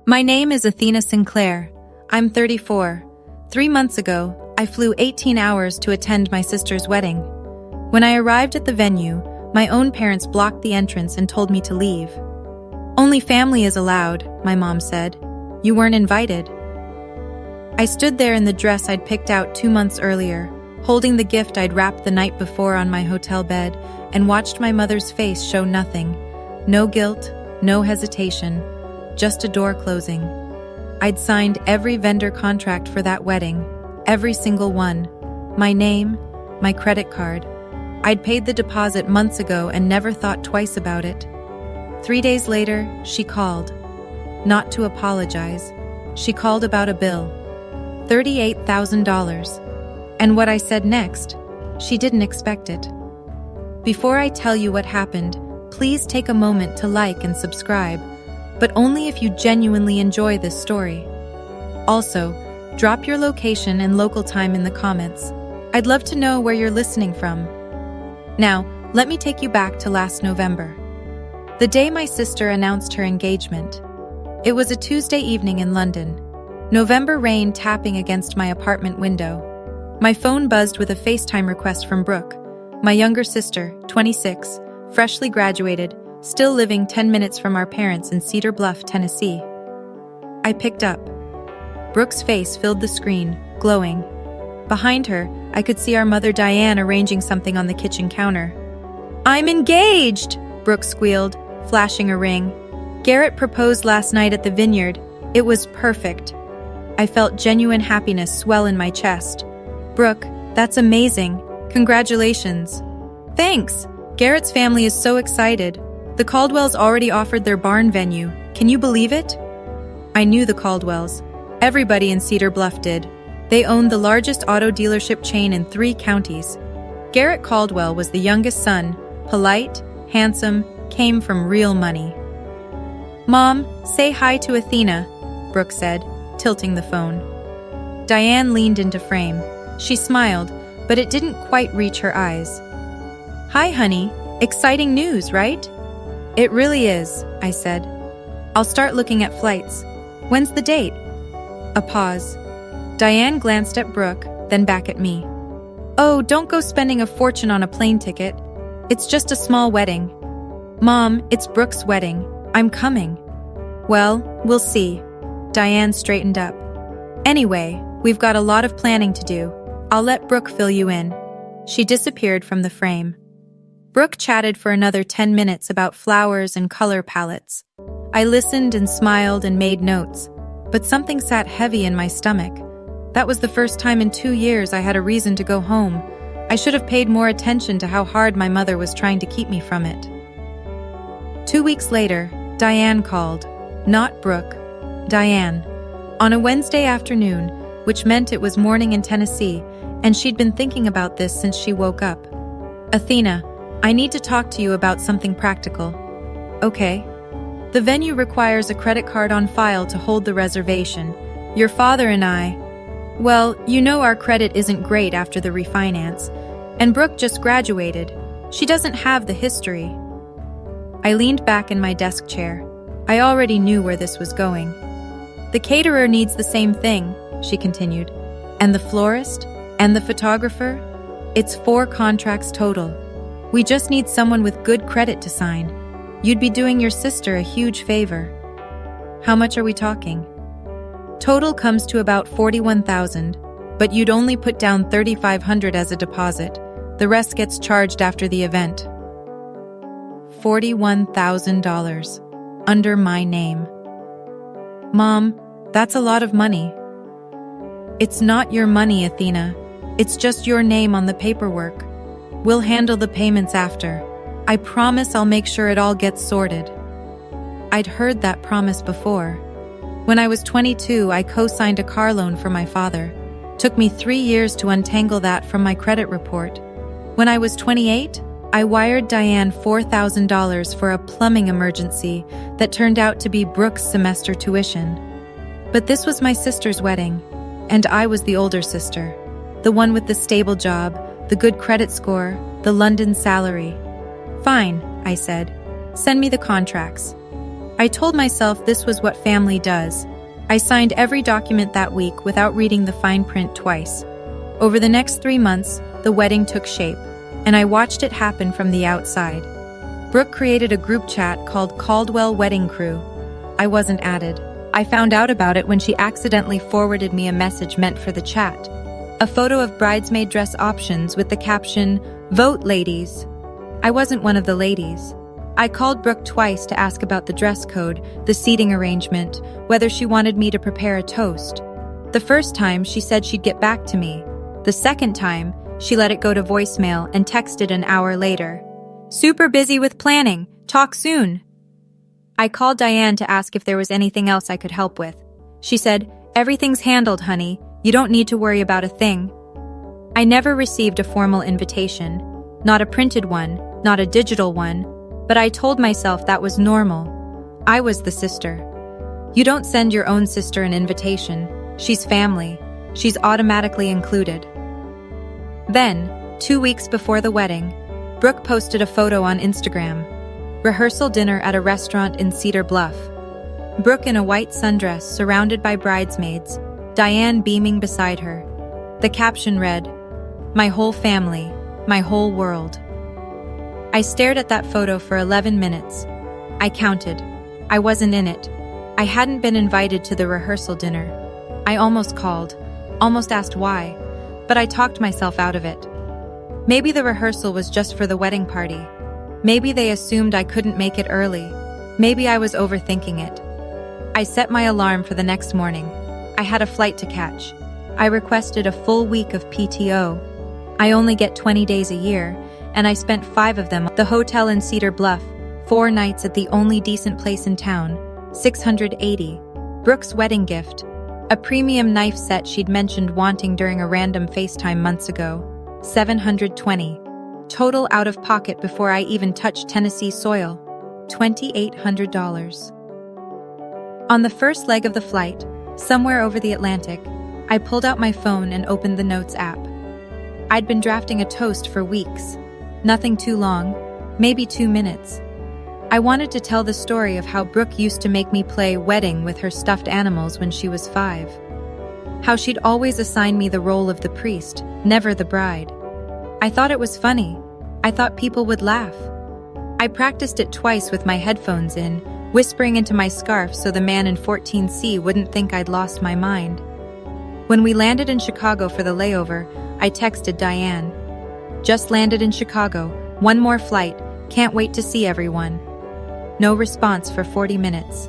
My name is Athena Sinclair. I'm 34. 3 months ago, I flew 18 hours to attend my sister's wedding. When I arrived at the venue, my own parents blocked the entrance and told me to leave. "Only family is allowed," my mom said. "You weren't invited." I stood there in the dress I'd picked out 2 months earlier, holding the gift I'd wrapped the night before on my hotel bed, and watched my mother's face show nothing. No guilt, no hesitation, just a door closing. I'd signed every vendor contract for that wedding, every single one. My name, my credit card. I'd paid the deposit months ago and never thought twice about it. 3 days later, she called. Not to apologize. She called about a bill. $38,000. And what I said next, she didn't expect it. Before I tell you what happened, please take a moment to like and subscribe, but only if you genuinely enjoy this story. Also, drop your location and local time in the comments. I'd love to know where you're listening from. Now, let me take you back to last November. The day my sister announced her engagement. It was a Tuesday evening in London. November rain tapping against my apartment window. My phone buzzed with a FaceTime request from Brooke, my younger sister, 26, freshly graduated, still living 10 minutes from our parents in Cedar Bluff, Tennessee. I picked up. Brooke's face filled the screen, glowing. Behind her, I could see our mother Diane arranging something on the kitchen counter. "I'm engaged!" Brooke squealed, flashing a ring. "Garrett proposed last night at the vineyard. It was perfect." I felt genuine happiness swell in my chest. "Brooke, that's amazing. Congratulations." "Thanks. Garrett's family is so excited. The Caldwells already offered their barn venue. Can you believe it?" I knew the Caldwells. Everybody in Cedar Bluff did. They owned the largest auto dealership chain in 3 counties. Garrett Caldwell was the youngest son, polite, handsome, came from real money. "Mom, say hi to Athena," Brooke said, tilting the phone. Diane leaned into frame. She smiled, but it didn't quite reach her eyes. "Hi, honey. Exciting news, right?" "It really is," I said. "I'll start looking at flights. When's the date?" A pause. Diane glanced at Brooke, then back at me. "Oh, don't go spending a fortune on a plane ticket. It's just a small wedding." "Mom, it's Brooke's wedding. I'm coming." "Well, we'll see." Diane straightened up. "Anyway, we've got a lot of planning to do. I'll let Brooke fill you in." She disappeared from the frame. Brooke chatted for another 10 minutes about flowers and color palettes. I listened and smiled and made notes, but something sat heavy in my stomach. That was the first time in 2 years I had a reason to go home. I should have paid more attention to how hard my mother was trying to keep me from it. 2 weeks later, Diane called. Not Brooke. Diane. On a Wednesday afternoon, which meant it was morning in Tennessee, and she'd been thinking about this since she woke up. "Athena, I need to talk to you about something practical." "Okay." "The venue requires a credit card on file to hold the reservation. Your father and I... Well, you know our credit isn't great after the refinance, and Brooke just graduated. She doesn't have the history." I leaned back in my desk chair. I already knew where this was going. "The caterer needs the same thing," she continued. "And the florist? And the photographer? It's 4 contracts total. We just need someone with good credit to sign. You'd be doing your sister a huge favor." "How much are we talking?" "Total comes to about $41,000, but you'd only put down $3,500 as a deposit. The rest gets charged after the event." $41,000. Under my name. "Mom, that's a lot of money." "It's not your money, Athena. It's just your name on the paperwork. We'll handle the payments after. I promise I'll make sure it all gets sorted." I'd heard that promise before. When I was 22, I co-signed a car loan for my father. Took me 3 years to untangle that from my credit report. When I was 28, I wired Diane $4,000 for a plumbing emergency that turned out to be Brooke's semester tuition. But this was my sister's wedding, and I was the older sister, the one with the stable job, the good credit score, the London salary. "Fine," I said. "Send me the contracts." I told myself this was what family does. I signed every document that week without reading the fine print twice. Over the next 3 months, the wedding took shape, and I watched it happen from the outside. Brooke created a group chat called Caldwell Wedding Crew. I wasn't added. I found out about it when she accidentally forwarded me a message meant for the chat. A photo of bridesmaid dress options with the caption, "Vote, ladies." I wasn't one of the ladies. I called Brooke twice to ask about the dress code, the seating arrangement, whether she wanted me to prepare a toast. The first time, she said she'd get back to me. The second time, she let it go to voicemail and texted an hour later. "Super busy with planning. Talk soon." I called Diane to ask if there was anything else I could help with. She said, "Everything's handled, honey. You don't need to worry about a thing." I never received a formal invitation. Not a printed one, not a digital one, but I told myself that was normal. I was the sister. You don't send your own sister an invitation. She's family. She's automatically included. Then, 2 weeks before the wedding, Brooke posted a photo on Instagram. Rehearsal dinner at a restaurant in Cedar Bluff. Brooke in a white sundress surrounded by bridesmaids, Diane beaming beside her. The caption read, "My whole family, my whole world." I stared at that photo for 11 minutes. I counted. I wasn't in it. I hadn't been invited to the rehearsal dinner. I almost called, almost asked why, but I talked myself out of it. Maybe the rehearsal was just for the wedding party. Maybe they assumed I couldn't make it early. Maybe I was overthinking it. I set my alarm for the next morning. I had a flight to catch. I requested a full week of PTO. I only get 20 days a year, and I spent 5 of them at the hotel in Cedar Bluff, 4 nights at the only decent place in town, $680. Brooke's wedding gift, a premium knife set she'd mentioned wanting during a random FaceTime months ago, $720. Total out of pocket before I even touched Tennessee soil, $2,800. On the first leg of the flight, somewhere over the Atlantic, I pulled out my phone and opened the Notes app. I'd been drafting a toast for weeks. Nothing too long, maybe 2 minutes. I wanted to tell the story of how Brooke used to make me play wedding with her stuffed animals when she was 5. How she'd always assign me the role of the priest, never the bride. I thought it was funny. I thought people would laugh. I practiced it twice with my headphones in, whispering into my scarf so the man in 14C wouldn't think I'd lost my mind. When we landed in Chicago for the layover, I texted Diane. "Just landed in Chicago, 1 more flight, can't wait to see everyone." No response for 40 minutes.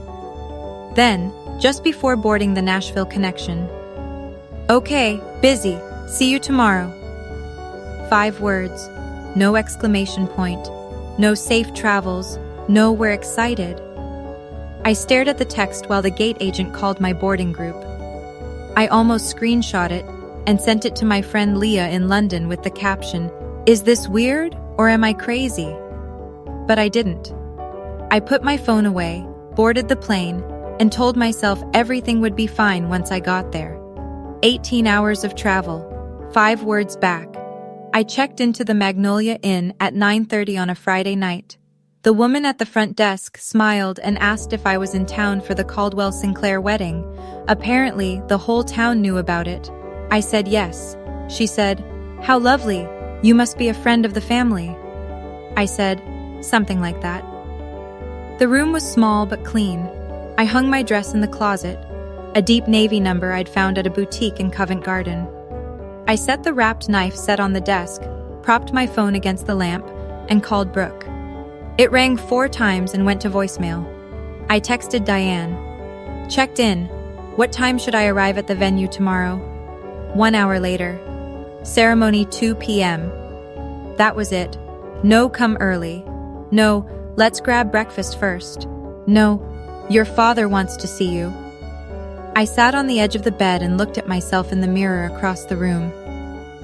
Then, just before boarding the Nashville connection, "Okay, busy, see you tomorrow." 5 words, no exclamation point, no safe travels, no we're excited. I stared at the text while the gate agent called my boarding group. I almost screenshot it and sent it to my friend Leah in London with the caption, "Is this weird or am I crazy?" But I didn't. I put my phone away, boarded the plane, and told myself everything would be fine once I got there. 18 hours of travel, 5 words back. I checked into the Magnolia Inn at 9:30 on a Friday night. The woman at the front desk smiled and asked if I was in town for the Caldwell Sinclair wedding. Apparently, the whole town knew about it. I said yes. She said, "How lovely. You must be a friend of the family." I said, "Something like that." The room was small but clean. I hung my dress in the closet, a deep navy number I'd found at a boutique in Covent Garden. I set the wrapped knife set on the desk, propped my phone against the lamp, and called Brooke. It rang 4 times and went to voicemail. I texted Diane. "Checked in. What time should I arrive at the venue tomorrow?" 1 hour later. "Ceremony 2 p.m. That was it. No, come early. No, let's grab breakfast first. No, your father wants to see you." I sat on the edge of the bed and looked at myself in the mirror across the room.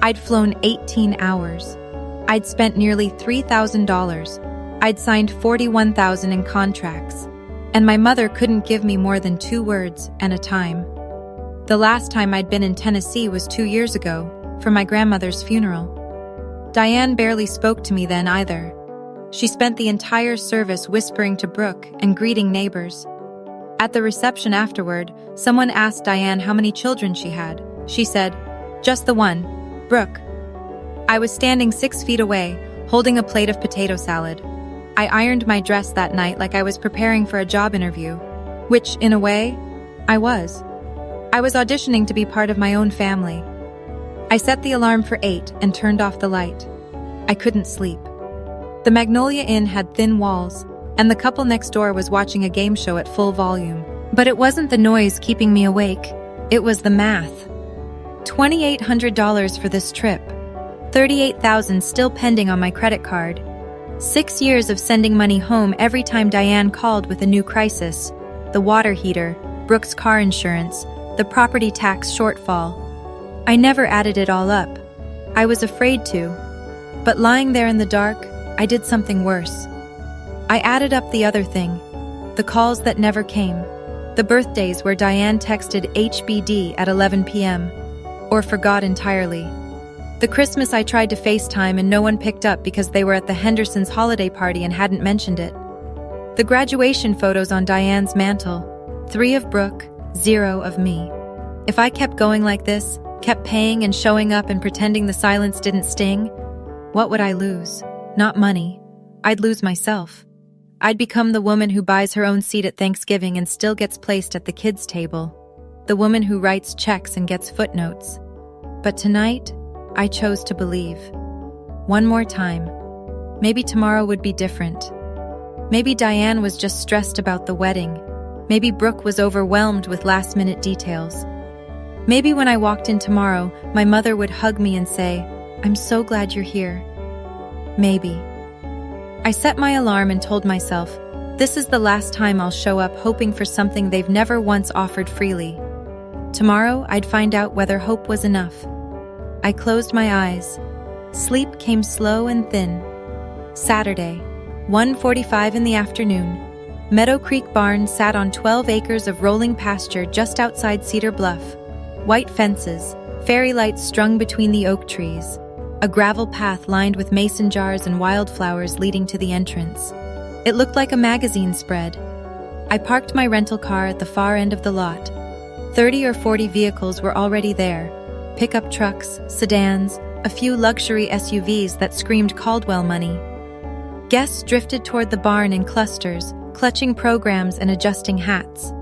I'd flown 18 hours. I'd spent nearly $3,000. I'd signed $41,000 in contracts. And my mother couldn't give me more than 2 words and a time. The last time I'd been in Tennessee was 2 years ago, for my grandmother's funeral. Diane barely spoke to me then either. She spent the entire service whispering to Brooke and greeting neighbors. At the reception afterward, someone asked Diane how many children she had. She said, "Just the one, Brooke." I was standing 6 feet away, holding a plate of potato salad. I ironed my dress that night like I was preparing for a job interview, which, in a way, I was. I was auditioning to be part of my own family. I set the alarm for 8 and turned off the light. I couldn't sleep. The Magnolia Inn had thin walls, and the couple next door was watching a game show at full volume. But it wasn't the noise keeping me awake, it was the math. $2,800 for this trip. $38,000 still pending on my credit card. 6 years of sending money home every time Diane called with a new crisis. The water heater, Brooke's car insurance, the property tax shortfall. I never added it all up. I was afraid to. But lying there in the dark, I did something worse. I added up the other thing. The calls that never came. The birthdays where Diane texted HBD at 11 p.m. or forgot entirely. The Christmas I tried to FaceTime and no one picked up because they were at the Hendersons' holiday party and hadn't mentioned it. The graduation photos on Diane's mantle. 3 of Brooke, 0 of me. If I kept going like this, kept paying and showing up and pretending the silence didn't sting, what would I lose? Not money. I'd lose myself. I'd become the woman who buys her own seat at Thanksgiving and still gets placed at the kids' table. The woman who writes checks and gets footnotes. But tonight, I chose to believe. One more time. Maybe tomorrow would be different. Maybe Diane was just stressed about the wedding. Maybe Brooke was overwhelmed with last-minute details. Maybe when I walked in tomorrow, my mother would hug me and say, "I'm so glad you're here." Maybe. I set my alarm and told myself, this is the last time I'll show up hoping for something they've never once offered freely. Tomorrow, I'd find out whether hope was enough. I closed my eyes. Sleep came slow and thin. Saturday, 1:45 in the afternoon. Meadow Creek Barn sat on 12 acres of rolling pasture just outside Cedar Bluff. White fences, fairy lights strung between the oak trees. A gravel path lined with mason jars and wildflowers leading to the entrance. It looked like a magazine spread. I parked my rental car at the far end of the lot. 30 or 40 vehicles were already there. Pickup trucks, sedans, a few luxury SUVs that screamed Caldwell money. Guests drifted toward the barn in clusters, clutching programs and adjusting hats.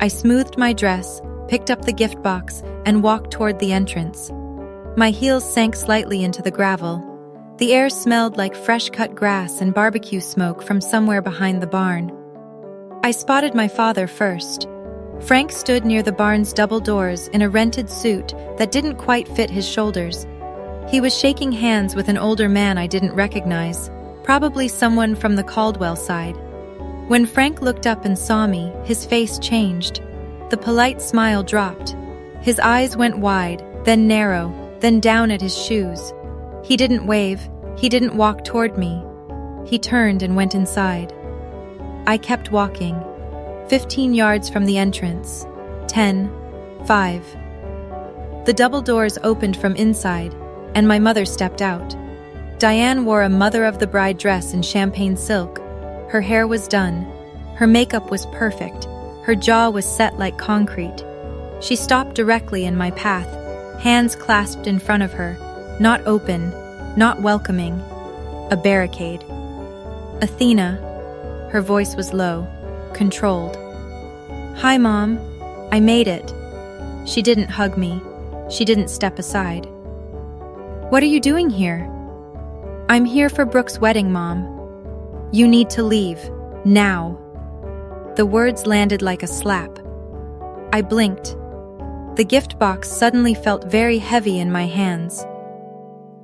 I smoothed my dress, picked up the gift box, and walked toward the entrance. My heels sank slightly into the gravel. The air smelled like fresh-cut grass and barbecue smoke from somewhere behind the barn. I spotted my father first. Frank stood near the barn's double doors in a rented suit that didn't quite fit his shoulders. He was shaking hands with an older man I didn't recognize, probably someone from the Caldwell side. When Frank looked up and saw me, his face changed. The polite smile dropped. His eyes went wide, then narrow, then down at his shoes. He didn't wave, he didn't walk toward me. He turned and went inside. I kept walking. 15 yards from the entrance. 10, 5. The double doors opened from inside, and my mother stepped out. Diane wore a mother-of-the-bride dress in champagne silk. Her hair was done. Her makeup was perfect. Her jaw was set like concrete. She stopped directly in my path, hands clasped in front of her, not open, not welcoming. A barricade. Athena. Her voice was low, controlled. "Hi, Mom. I made it." She didn't hug me. She didn't step aside. "What are you doing here?" "I'm here for Brooke's wedding, Mom." "You need to leave. Now." The words landed like a slap. I blinked. The gift box suddenly felt very heavy in my hands.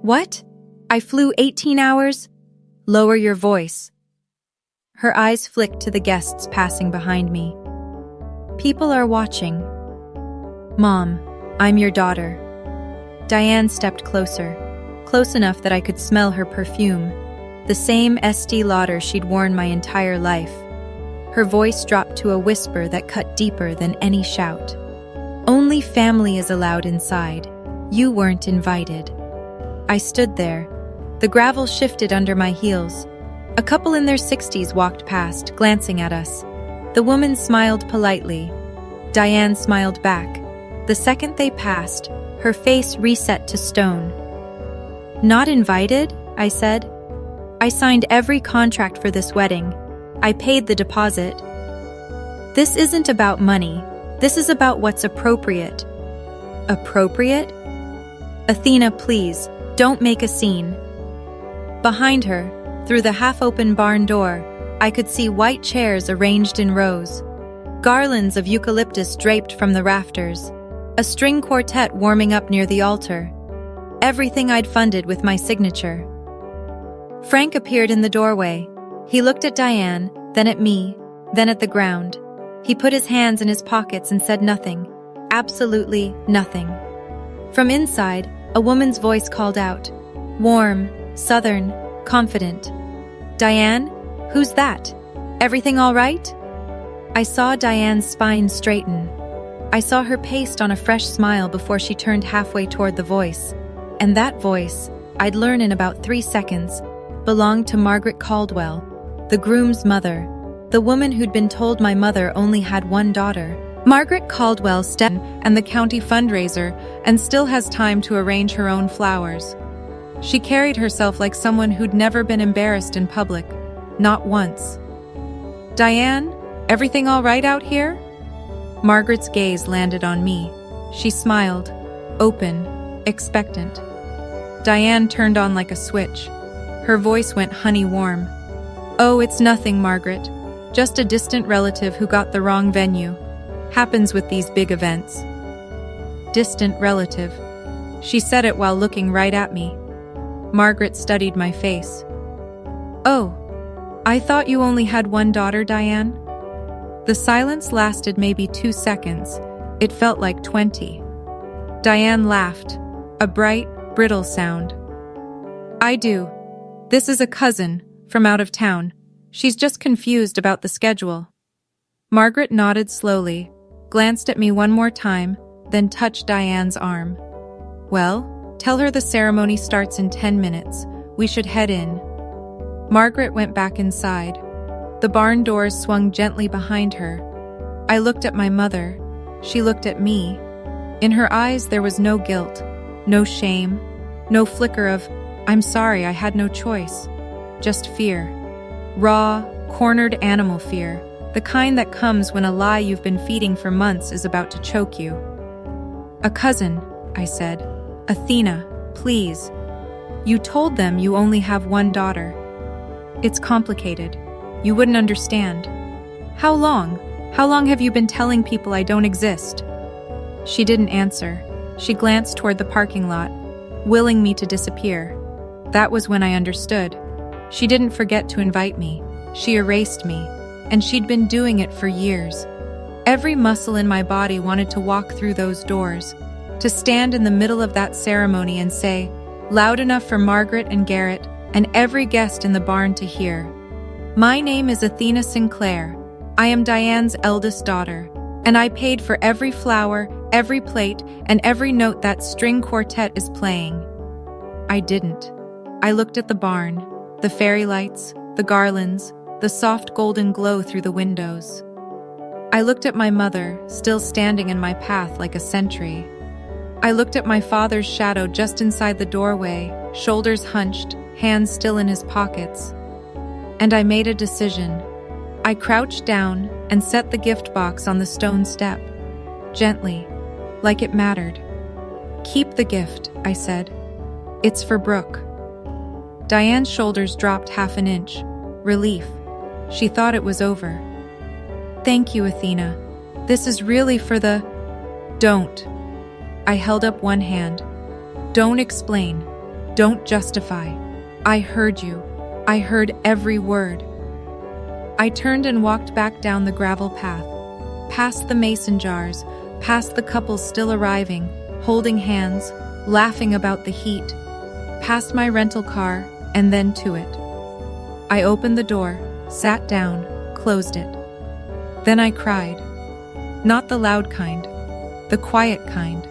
"What? I flew 18 hours?" "Lower your voice." Her eyes flicked to the guests passing behind me. "People are watching." "Mom, I'm your daughter." Diane stepped closer, close enough that I could smell her perfume, the same Estee Lauder she'd worn my entire life. Her voice dropped to a whisper that cut deeper than any shout. "Only family is allowed inside. You weren't invited." I stood there. The gravel shifted under my heels. A couple in their 60s walked past, glancing at us. The woman smiled politely. Diane smiled back. The second they passed, her face reset to stone. "Not invited?" I said. "I signed every contract for this wedding. I paid the deposit." "This isn't about money. This is about what's appropriate." "Appropriate?" "Athena, please, don't make a scene." Behind her, through the half-open barn door, I could see white chairs arranged in rows, garlands of eucalyptus draped from the rafters, a string quartet warming up near the altar. Everything I'd funded with my signature. Frank appeared in the doorway. He looked at Diane, then at me, then at the ground. He put his hands in his pockets and said nothing. Absolutely nothing. From inside, a woman's voice called out. Warm, southern, confident. "Diane? Who's that? Everything all right?" I saw Diane's spine straighten. I saw her paste on a fresh smile before she turned halfway toward the voice. And that voice, I'd learn in about 3 seconds, belonged to Margaret Caldwell, the groom's mother, the woman who'd been told my mother only had one daughter. Margaret Caldwell stepped and the county fundraiser and still has time to arrange her own flowers. She carried herself like someone who'd never been embarrassed in public, not once. "Diane, everything all right out here?" Margaret's gaze landed on me. She smiled, open, expectant. Diane turned on like a switch. Her voice went honey warm. "Oh, it's nothing, Margaret. Just a distant relative who got the wrong venue. Happens with these big events." Distant relative. She said it while looking right at me. Margaret studied my face. "Oh, I thought you only had one daughter, Diane?" The silence lasted maybe 2 seconds. It felt like 20. Diane laughed, a bright, brittle sound. "I do. This is a cousin, from out of town. She's just confused about the schedule." Margaret nodded slowly, glanced at me one more time, then touched Diane's arm. "Well, tell her the ceremony starts in 10 minutes. We should head in." Margaret went back inside. The barn doors swung gently behind her. I looked at my mother. She looked at me. In her eyes there was no guilt, no shame, no flicker of, "I'm sorry, I had no choice." Just fear. Raw, cornered animal fear, the kind that comes when a lie you've been feeding for months is about to choke you. "A cousin," I said. "Athena, please. You told them you only have one daughter. It's complicated. You wouldn't understand. How long? How long have you been telling people I don't exist?" She didn't answer. She glanced toward the parking lot, willing me to disappear. That was when I understood. She didn't forget to invite me. She erased me, and she'd been doing it for years. Every muscle in my body wanted to walk through those doors, to stand in the middle of that ceremony and say, loud enough for Margaret and Garrett and every guest in the barn to hear, "My name is Athena Sinclair. I am Diane's eldest daughter, and I paid for every flower, every plate, and every note that string quartet is playing." I didn't. I looked at the barn, the fairy lights, the garlands, the soft golden glow through the windows. I looked at my mother, still standing in my path like a sentry. I looked at my father's shadow just inside the doorway, shoulders hunched, hands still in his pockets. And I made a decision. I crouched down and set the gift box on the stone step, gently, like it mattered. "Keep the gift," I said. "It's for Brooke." Diane's shoulders dropped half an inch. Relief. She thought it was over. "Thank you, Athena. This is really for the—" "Don't." I held up one hand. "Don't explain. Don't justify. I heard you. I heard every word." I turned and walked back down the gravel path, past the mason jars, past the couples still arriving, holding hands, laughing about the heat, past my rental car, and then to it. I opened the door, sat down, closed it. Then I cried. Not the loud kind, the quiet kind.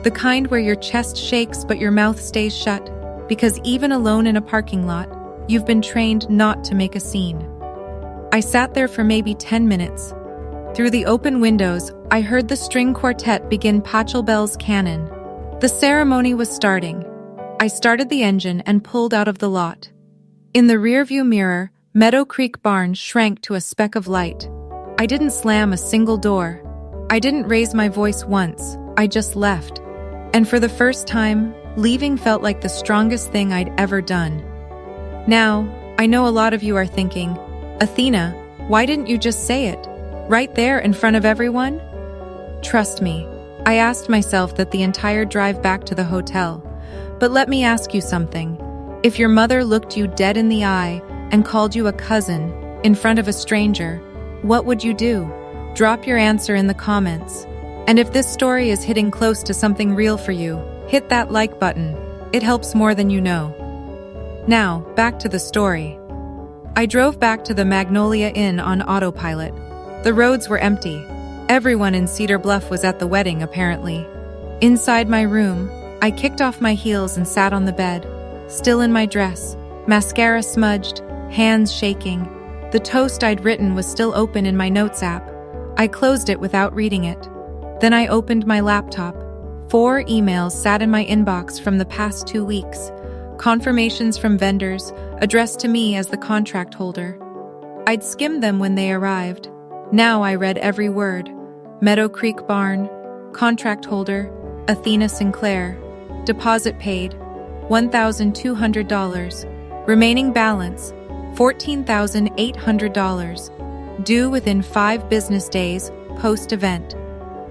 The kind where your chest shakes but your mouth stays shut, because even alone in a parking lot, You've been trained not to make a scene. I sat there for maybe 10 minutes. Through the open windows, I heard the string quartet begin Pachelbel's canon. The ceremony was starting. I started the engine and pulled out of the lot. In the rearview mirror, Meadow Creek Barn shrank to a speck of light. I didn't slam a single door. I didn't raise my voice once. I just left. And for the first time, leaving felt like the strongest thing I'd ever done. Now, I know a lot of you are thinking, Athena, why didn't you just say it? Right there in front of everyone? Trust me, I asked myself that the entire drive back to the hotel. But let me ask you something. If your mother looked you dead in the eye and called you a cousin in front of a stranger, what would you do? Drop your answer in the comments. And if this story is hitting close to something real for you, hit that like button. It helps more than you know. Now, back to the story. I drove back to the Magnolia Inn on autopilot. The roads were empty. Everyone in Cedar Bluff was at the wedding, apparently. Inside my room, I kicked off my heels and sat on the bed, still in my dress, mascara smudged, hands shaking. The toast I'd written was still open in my notes app. I closed it without reading it. Then I opened my laptop. 4 emails sat in my inbox from the past 2 weeks. Confirmations from vendors, addressed to me as the contract holder. I'd skimmed them when they arrived. Now I read every word. Meadow Creek Barn, contract holder, Athena Sinclair. Deposit paid, $1,200. Remaining balance, $14,800. Due within 5 business days, post-event.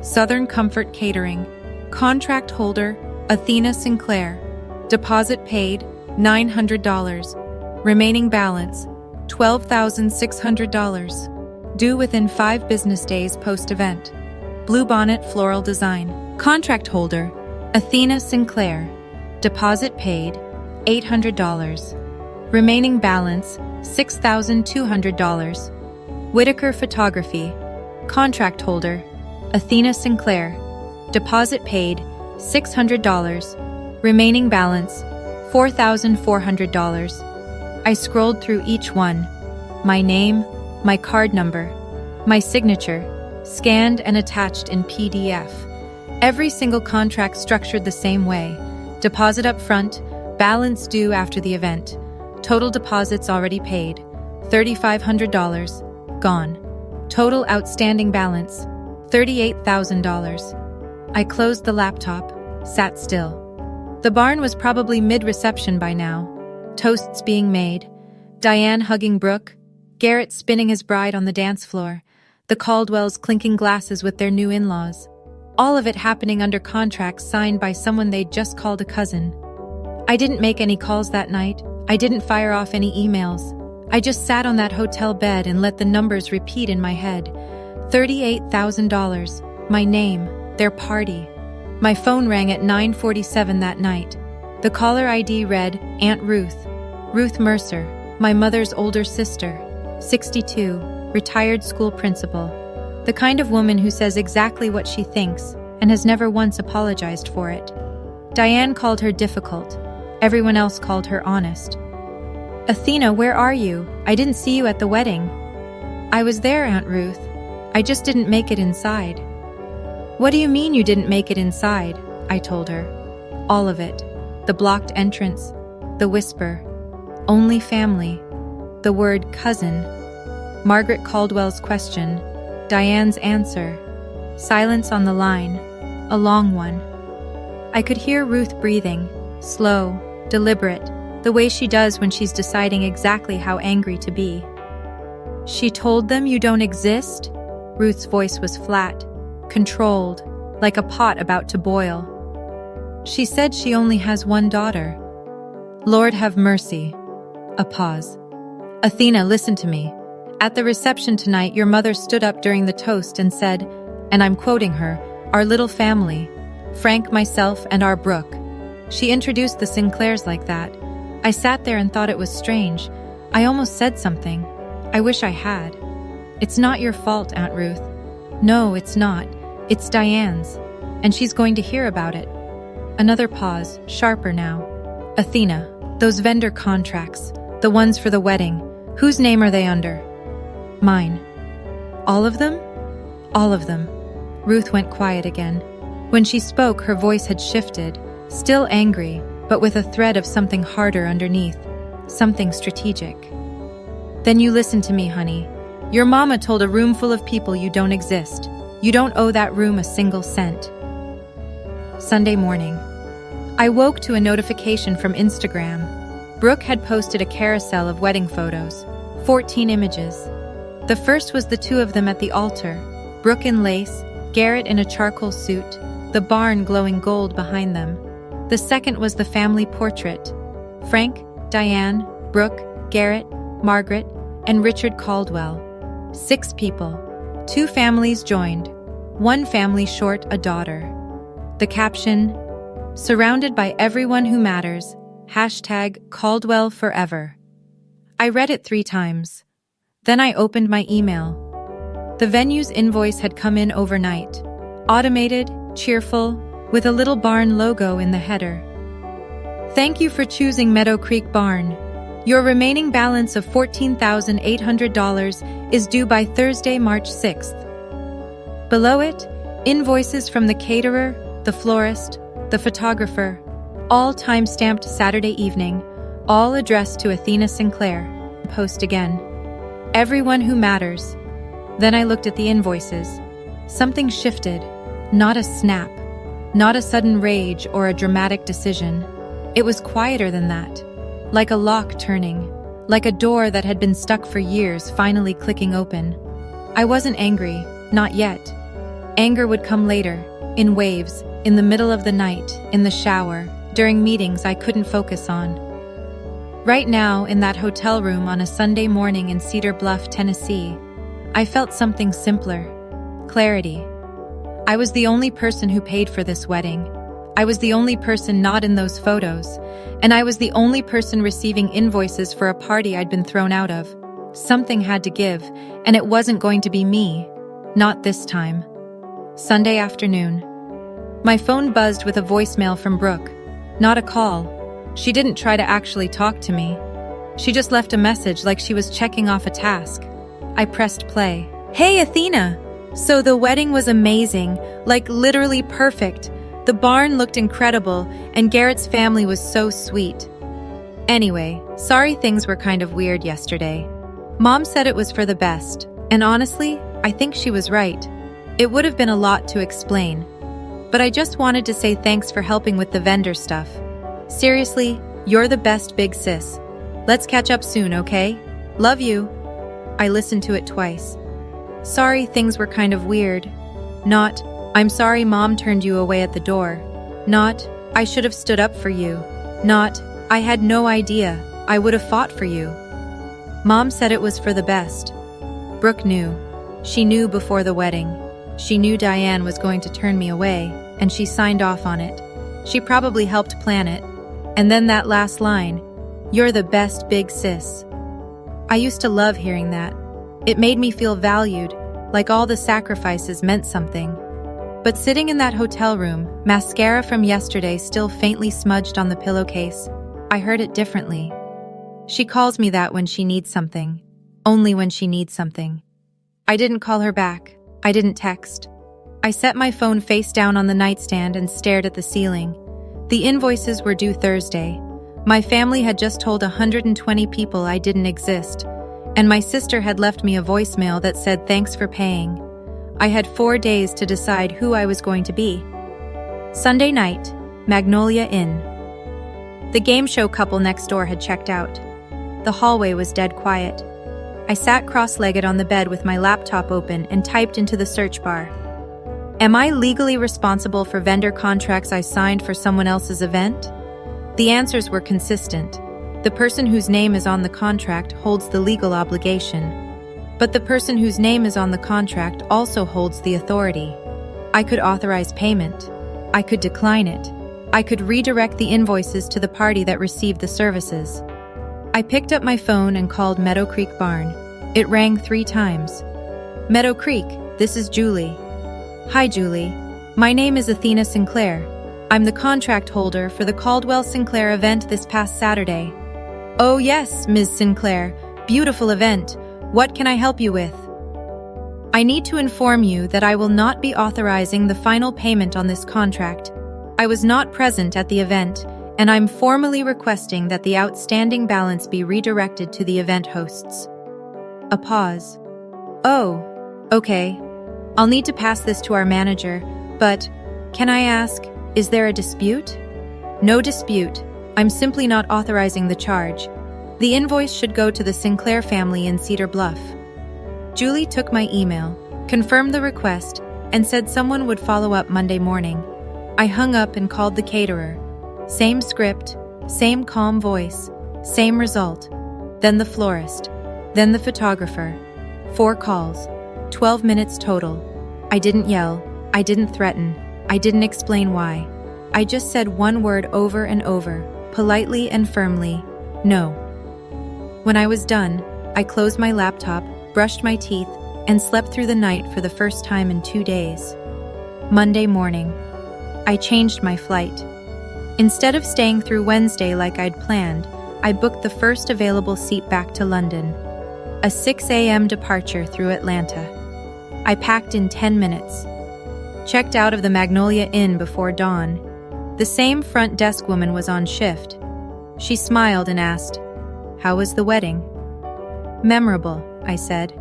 Southern Comfort Catering. Contract holder, Athena Sinclair. Deposit paid, $900. Remaining balance, $12,600. Due within 5 business days post-event. Bluebonnet Floral Design. Contract holder, Athena Sinclair. Deposit paid, $800. Remaining balance, $6,200. Whitaker Photography. Contract holder, Athena Sinclair. Deposit paid, $600. Remaining balance, $4,400. I scrolled through each one. My name, my card number, my signature, scanned and attached in PDF. Every single contract structured the same way. Deposit up front, balance due after the event. Total deposits already paid, $3,500, gone. Total outstanding balance, $38,000. I closed the laptop, sat still. The barn was probably mid-reception by now. Toasts being made, Diane hugging Brooke, Garrett spinning his bride on the dance floor, the Caldwells clinking glasses with their new in-laws. All of it happening under contracts signed by someone they'd just called a cousin. I didn't make any calls that night. I didn't fire off any emails. I just sat on that hotel bed and let the numbers repeat in my head. $38,000, my name, their party. My phone rang at 9:47 that night. The caller ID read, Aunt Ruth. Ruth Mercer, my mother's older sister, 62, retired school principal. The kind of woman who says exactly what she thinks and has never once apologized for it. Diane called her difficult. Everyone else called her honest. Athena, where are you? I didn't see you at the wedding. I was there, Aunt Ruth. I just didn't make it inside. What do you mean you didn't make it inside? I told her. All of it. The blocked entrance. The whisper. Only family. The word cousin. Margaret Caldwell's question. Diane's answer. Silence on the line. A long one. I could hear Ruth breathing. Slow. Deliberate. The way she does when she's deciding exactly how angry to be. She told them you don't exist? Ruth's voice was flat. Controlled, like a pot about to boil. She said she only has one daughter. Lord have mercy. A pause. Athena, listen to me. At the reception tonight, your mother stood up during the toast and said, and I'm quoting her, our little family, Frank, myself, and our Brooke. She introduced the Sinclairs like that. I sat there and thought it was strange. I almost said something. I wish I had. It's not your fault, Aunt Ruth. No, it's not. It's Diane's. And she's going to hear about it. Another pause, sharper now. Athena, those vendor contracts. The ones for the wedding. Whose name are they under? Mine. All of them? All of them. Ruth went quiet again. When she spoke, her voice had shifted, still angry, but with a thread of something harder underneath, something strategic. Then you listen to me, honey. Your mama told a room full of people you don't exist. You don't owe that room a single cent. Sunday morning. I woke to a notification from Instagram. Brooke had posted a carousel of wedding photos, 14 images. The first was the two of them at the altar, Brooke in lace, Garrett in a charcoal suit, the barn glowing gold behind them. The second was the family portrait, Frank, Diane, Brooke, Garrett, Margaret, and Richard Caldwell. 6 people. 2 families joined. 1 family short a daughter. The caption, "Surrounded by everyone who matters, #Caldwell forever." I read it 3 times. Then I opened my email. The venue's invoice had come in overnight. Automated, cheerful, with a little barn logo in the header. Thank you for choosing Meadow Creek Barn. Your remaining balance of $14,800 is due by Thursday, March 6th. Below it, invoices from the caterer, the florist, the photographer, all time-stamped Saturday evening, all addressed to Athena Sinclair. Post again. Everyone who matters. Then I looked at the invoices. Something shifted. Not a snap. Not a sudden rage or a dramatic decision. It was quieter than that. Like a lock turning. Like a door that had been stuck for years finally clicking open. I wasn't angry. Not yet. Anger would come later. In waves. In the middle of the night. In the shower. During meetings I couldn't focus on. Right now, in that hotel room on a Sunday morning in Cedar Bluff, Tennessee, I felt something simpler. Clarity. I was the only person who paid for this wedding. I was the only person not in those photos, and I was the only person receiving invoices for a party I'd been thrown out of. Something had to give, and it wasn't going to be me. Not this time. Sunday afternoon. My phone buzzed with a voicemail from Brooke. Not a call. She didn't try to actually talk to me. She just left a message like she was checking off a task. I pressed play. Hey, Athena! So the wedding was amazing, like literally perfect. The barn looked incredible, and Garrett's family was so sweet. Anyway, sorry things were kind of weird yesterday. Mom said it was for the best, and honestly, I think she was right. It would have been a lot to explain. But I just wanted to say thanks for helping with the vendor stuff. Seriously, you're the best big sis. Let's catch up soon, okay? Love you. I listened to it twice. Sorry things were kind of weird. Not, I'm sorry Mom turned you away at the door. Not, I should have stood up for you. Not, I had no idea. I would have fought for you. Mom said it was for the best. Brooke knew. She knew before the wedding. She knew Diane was going to turn me away, and she signed off on it. She probably helped plan it. And then that last line, "You're the best big sis." I used to love hearing that. It made me feel valued, like all the sacrifices meant something. But sitting in that hotel room, mascara from yesterday still faintly smudged on the pillowcase, I heard it differently. She calls me that when she needs something. Only when she needs something. I didn't call her back. I didn't text. I set my phone face down on the nightstand and stared at the ceiling. The invoices were due Thursday. My family had just told 120 people I didn't exist, and my sister had left me a voicemail that said thanks for paying. I had 4 days to decide who I was going to be. Sunday night, Magnolia Inn. The game show couple next door had checked out. The hallway was dead quiet. I sat cross-legged on the bed with my laptop open and typed into the search bar. Am I legally responsible for vendor contracts I signed for someone else's event? The answers were consistent. The person whose name is on the contract holds the legal obligation. But the person whose name is on the contract also holds the authority. I could authorize payment. I could decline it. I could redirect the invoices to the party that received the services. I picked up my phone and called Meadow Creek Barn. It rang 3 times. Meadow Creek, this is Julie. Hi, Julie. My name is Athena Sinclair. I'm the contract holder for the Caldwell Sinclair event this past Saturday. Oh yes, Ms. Sinclair. Beautiful event. What can I help you with? I need to inform you that I will not be authorizing the final payment on this contract. I was not present at the event, and I'm formally requesting that the outstanding balance be redirected to the event hosts. A pause. Oh, okay. I'll need to pass this to our manager, but can I ask, is there a dispute? No dispute. I'm simply not authorizing the charge. The invoice should go to the Sinclair family in Cedar Bluff. Julie took my email, confirmed the request, and said someone would follow up Monday morning. I hung up and called the caterer. Same script, same calm voice, same result. Then the florist, then the photographer. 4 calls, 12 minutes total. I didn't yell, I didn't threaten, I didn't explain why. I just said one word over and over, politely and firmly, no. When I was done, I closed my laptop, brushed my teeth, and slept through the night for the first time in 2 days. Monday morning, I changed my flight. Instead of staying through Wednesday like I'd planned, I booked the first available seat back to London. A 6 a.m. departure through Atlanta. I packed in 10 minutes. Checked out of the Magnolia Inn before dawn. The same front desk woman was on shift. She smiled and asked, "How was the wedding?" "Memorable," I said.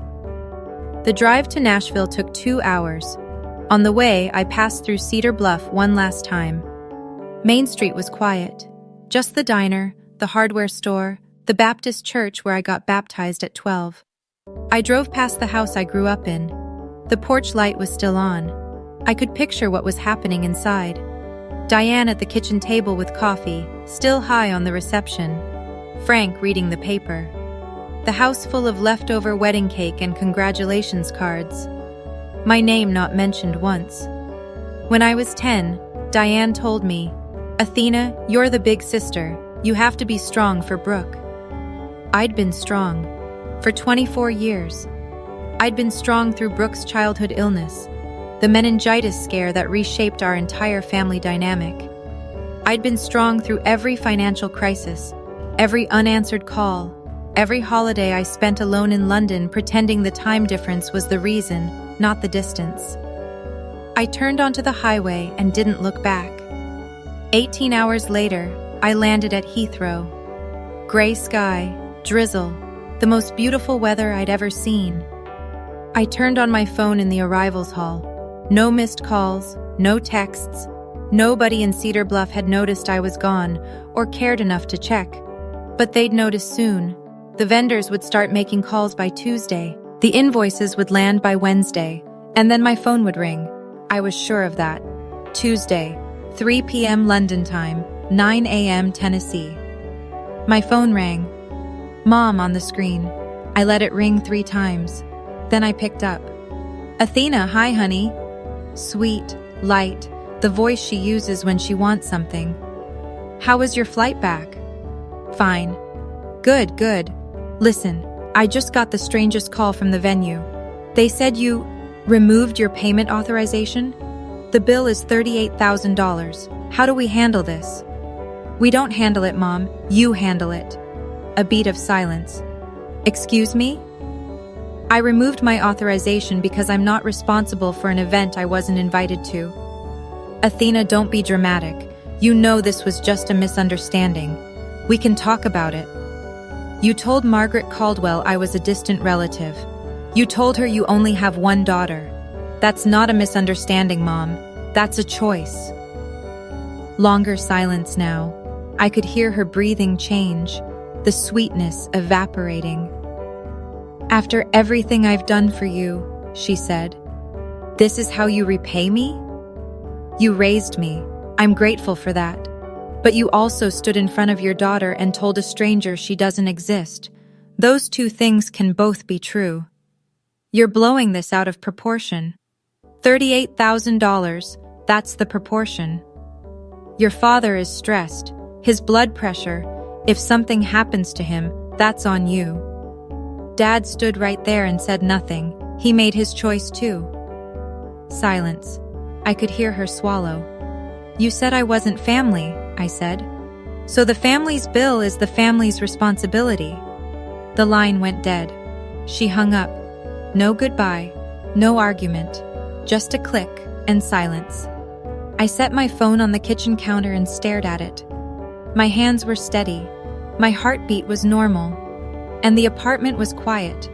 The drive to Nashville took 2 hours. On the way, I passed through Cedar Bluff one last time. Main Street was quiet. Just the diner, the hardware store, the Baptist church where I got baptized at 12. I drove past the house I grew up in. The porch light was still on. I could picture what was happening inside. Diane at the kitchen table with coffee, still high on the reception. Frank reading the paper. The house full of leftover wedding cake and congratulations cards. My name not mentioned once. When I was 10, Diane told me, "Athena, you're the big sister. You have to be strong for Brooke." I'd been strong. For 24 years. I'd been strong through Brooke's childhood illness, the meningitis scare that reshaped our entire family dynamic. I'd been strong through every financial crisis, every unanswered call, every holiday I spent alone in London pretending the time difference was the reason, not the distance. I turned onto the highway and didn't look back. 18 hours later, I landed at Heathrow. Gray sky, drizzle, the most beautiful weather I'd ever seen. I turned on my phone in the arrivals hall. No missed calls, no texts. Nobody in Cedar Bluff had noticed I was gone or cared enough to check. But they'd notice soon. The vendors would start making calls by Tuesday. The invoices would land by Wednesday, and then my phone would ring. I was sure of that. Tuesday, 3 p.m. London time, 9 a.m. Tennessee. My phone rang. Mom on the screen. I let it ring 3 times. Then I picked up. "Athena, hi honey." Sweet, light, the voice she uses when she wants something. "How was your flight back?" "Fine." "Good, good. Listen, I just got the strangest call from the venue. They said you removed your payment authorization? The bill is $38,000. How do we handle this?" "We don't handle it, Mom. You handle it." A beat of silence. "Excuse me?" "I removed my authorization because I'm not responsible for an event I wasn't invited to." "Athena, don't be dramatic. You know this was just a misunderstanding. We can talk about it." "You told Margaret Caldwell I was a distant relative. You told her you only have one daughter. That's not a misunderstanding, Mom. That's a choice." Longer silence now. I could hear her breathing change, the sweetness evaporating. "After everything I've done for you," she said, "this is how you repay me? You raised me. I'm grateful for that. But you also stood in front of your daughter and told a stranger she doesn't exist. Those 2 things can both be true. You're blowing this out of proportion. $38,000, that's the proportion. Your father is stressed, his blood pressure. If something happens to him, that's on you. Dad stood right there and said nothing. He made his choice too." Silence. I could hear her swallow. "You said I wasn't family," I said. So the family's bill is the family's responsibility. The line went dead. She hung up. No goodbye, no argument, just a click and silence. I set my phone on the kitchen counter and stared at it. My hands were steady. My heartbeat was normal. And the apartment was quiet.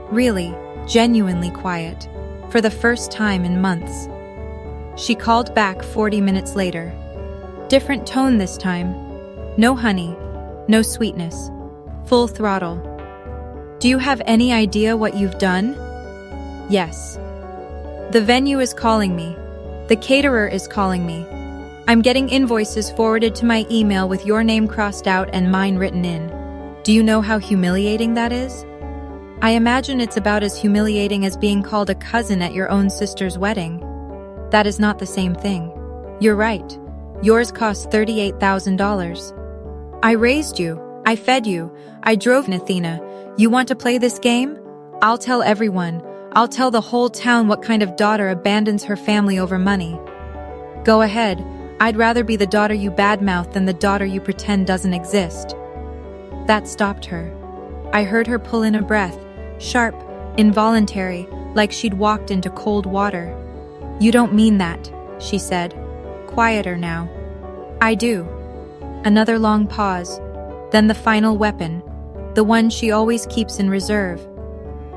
Really, genuinely quiet. For the first time in months. She called back 40 minutes later. Different tone this time. No honey, no sweetness. Full throttle. Do you have any idea what you've done? Yes. The venue is calling me. The caterer is calling me. I'm getting invoices forwarded to my email with your name crossed out and mine written in. Do you know how humiliating that is? I imagine it's about as humiliating as being called a cousin at your own sister's wedding. That is not the same thing. You're right. Yours cost $38,000. I raised you. I fed you. I drove Athena. You want to play this game? I'll tell everyone. I'll tell the whole town what kind of daughter abandons her family over money. Go ahead. I'd rather be the daughter you badmouth than the daughter you pretend doesn't exist. That stopped her. I heard her pull in a breath, sharp, involuntary, like she'd walked into cold water. You don't mean that, she said, quieter now. I do. Another long pause, then the final weapon, the one she always keeps in reserve.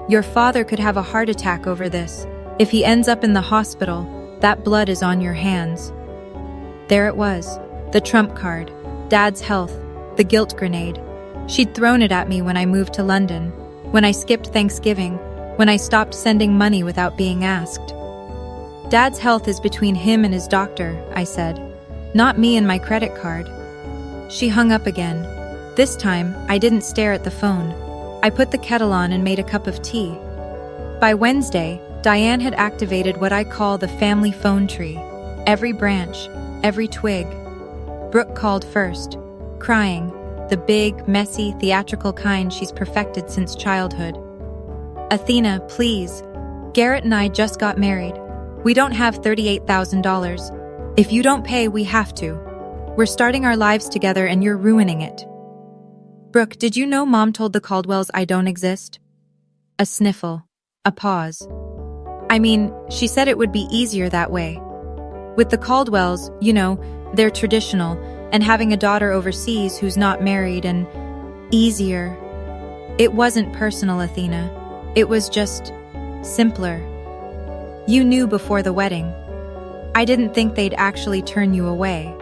Your father could have a heart attack over this. If he ends up in the hospital, that blood is on your hands. There it was, the trump card, Dad's health, the guilt grenade. She'd thrown it at me when I moved to London, when I skipped Thanksgiving, when I stopped sending money without being asked. Dad's health is between him and his doctor, I said, not me and my credit card. She hung up again. This time, I didn't stare at the phone. I put the kettle on and made a cup of tea. By Wednesday, Diane had activated what I call the family phone tree. Every branch, every twig. Brooke called first, crying, the big, messy, theatrical kind she's perfected since childhood. Athena, please. Garrett and I just got married. We don't have $38,000. If you don't pay, we have to. We're starting our lives together and you're ruining it. Brooke, did you know Mom told the Caldwells I don't exist? A sniffle. A pause. I mean, she said it would be easier that way. With the Caldwells, you know, they're traditional, and having a daughter overseas who's not married and easier. It wasn't personal, Athena. It was just simpler. You knew before the wedding. I didn't think they'd actually turn you away.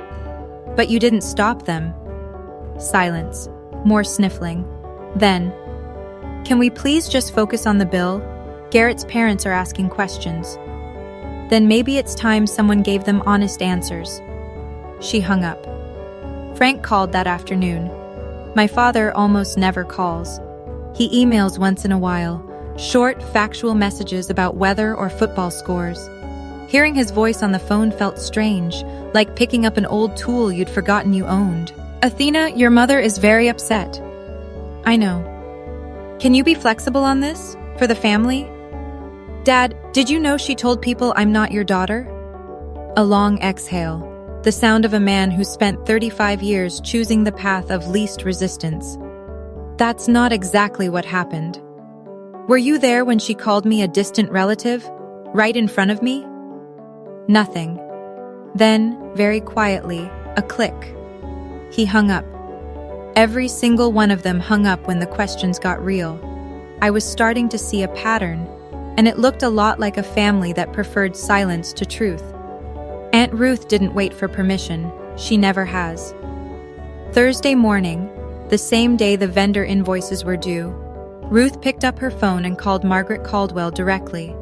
But you didn't stop them. Silence. More sniffling. Then, can we please just focus on the bill? Garrett's parents are asking questions. Then maybe it's time someone gave them honest answers. She hung up. Frank called that afternoon. My father almost never calls. He emails once in a while, short, factual messages about weather or football scores. Hearing his voice on the phone felt strange, like picking up an old tool you'd forgotten you owned. Athena, your mother is very upset. I know. Can you be flexible on this? For the family? Dad, did you know she told people I'm not your daughter? A long exhale. The sound of a man who spent 35 years choosing the path of least resistance. That's not exactly what happened. Were you there when she called me a distant relative? Right in front of me? Nothing. Then, very quietly, a click. He hung up. Every single one of them hung up when the questions got real. I was starting to see a pattern, and it looked a lot like a family that preferred silence to truth. Aunt Ruth didn't wait for permission. She never has. Thursday morning, the same day the vendor invoices were due, Ruth picked up her phone and called Margaret Caldwell directly.